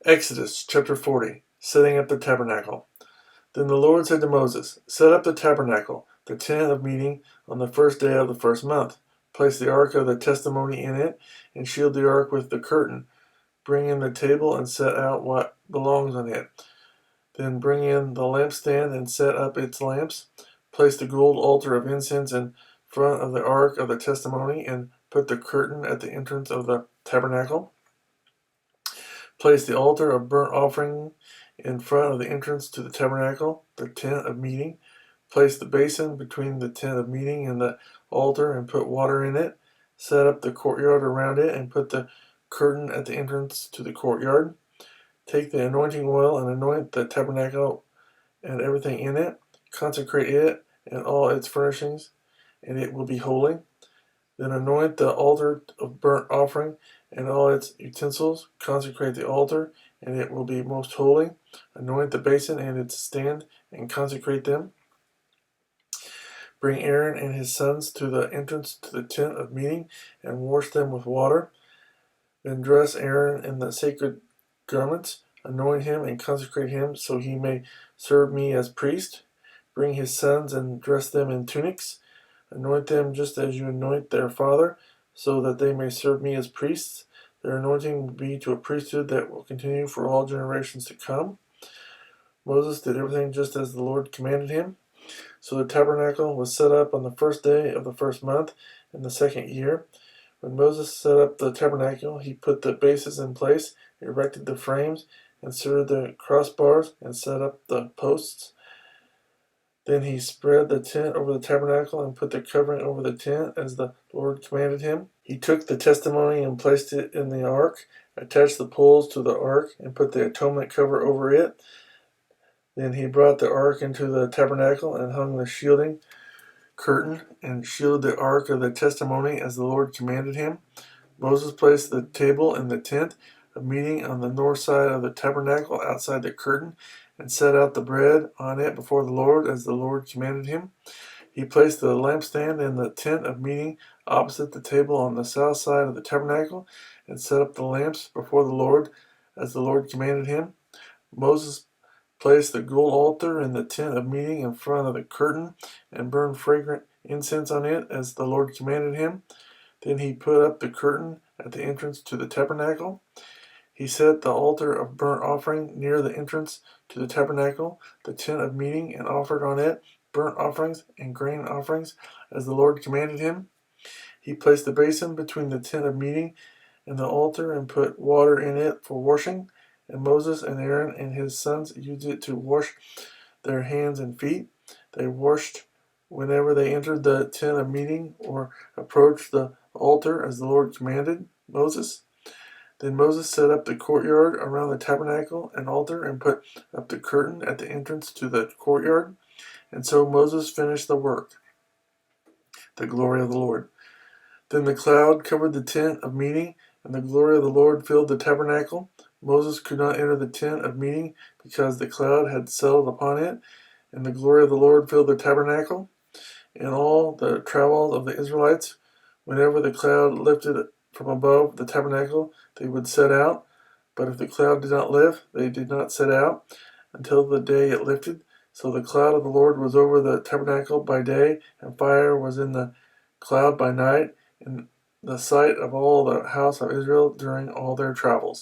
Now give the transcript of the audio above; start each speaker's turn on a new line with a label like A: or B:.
A: Exodus chapter 40, setting up the tabernacle. Then the Lord said to Moses, Set up the tabernacle, the tent of meeting, on the first day of the first month. Place the ark of the testimony in it, and shield the ark with the curtain. Bring in the table and set out what belongs on it. Then bring in the lampstand and set up its lamps. Place the gold altar of incense in front of the ark of the testimony, and put the curtain at the entrance of the tabernacle. Place the altar of burnt offering in front of the entrance to the tabernacle, the tent of meeting. Place the basin between the tent of meeting and the altar and put water in it. Set up the courtyard around it and put the curtain at the entrance to the courtyard. Take the anointing oil and anoint the tabernacle and everything in it. Consecrate it and all its furnishings, and it will be holy. Then anoint the altar of burnt offering and all its utensils. Consecrate the altar, and it will be most holy. Anoint the basin and its stand, and consecrate them. Bring Aaron and his sons to the entrance to the tent of meeting, and wash them with water. Then dress Aaron in the sacred garments. Anoint him and consecrate him, so he may serve me as priest. Bring his sons and dress them in tunics. Anoint them just as you anoint their father, so that they may serve me as priests. Their anointing will be to a priesthood that will continue for all generations to come. Moses did everything just as the Lord commanded him. So the tabernacle was set up on the first day of the first month in the second year. When Moses set up the tabernacle, he put the bases in place, erected the frames, inserted the crossbars, and set up the posts. Then he spread the tent over the tabernacle and put the covering over the tent as the Lord commanded him. He took the testimony and placed it in the ark, attached the poles to the ark, and put the atonement cover over it. Then he brought the ark into the tabernacle and hung the shielding curtain and shielded the ark of the testimony as the Lord commanded him. Moses placed the table in the tent of meeting on the north side of the tabernacle outside the curtain, and set out the bread on it before the Lord as the Lord commanded him. He placed the lampstand in the tent of meeting opposite the table on the south side of the tabernacle, and set up the lamps before the Lord as the Lord commanded him. Moses placed the gold altar in the tent of meeting in front of the curtain, and burned fragrant incense on it as the Lord commanded him. Then he put up the curtain at the entrance to the tabernacle. He set the altar of burnt offering near the entrance to the tabernacle, the tent of meeting, and offered on it burnt offerings and grain offerings as the Lord commanded him. He placed the basin between the tent of meeting and the altar and put water in it for washing. And Moses and Aaron and his sons used it to wash their hands and feet. They washed whenever they entered the tent of meeting or approached the altar as the Lord commanded Moses. Then Moses set up the courtyard around the tabernacle and altar and put up the curtain at the entrance to the courtyard. And so Moses finished the work. The glory of the Lord. Then the cloud covered the tent of meeting, and the glory of the Lord filled the tabernacle. Moses could not enter the tent of meeting because the cloud had settled upon it, and the glory of the Lord filled the tabernacle. In all the travels of the Israelites, whenever the cloud lifted from above the tabernacle, they would set out. But if the cloud did not lift, they did not set out until the day it lifted. So the cloud of the Lord was over the tabernacle by day, and fire was in the cloud by night, in the sight of all the house of Israel during all their travels.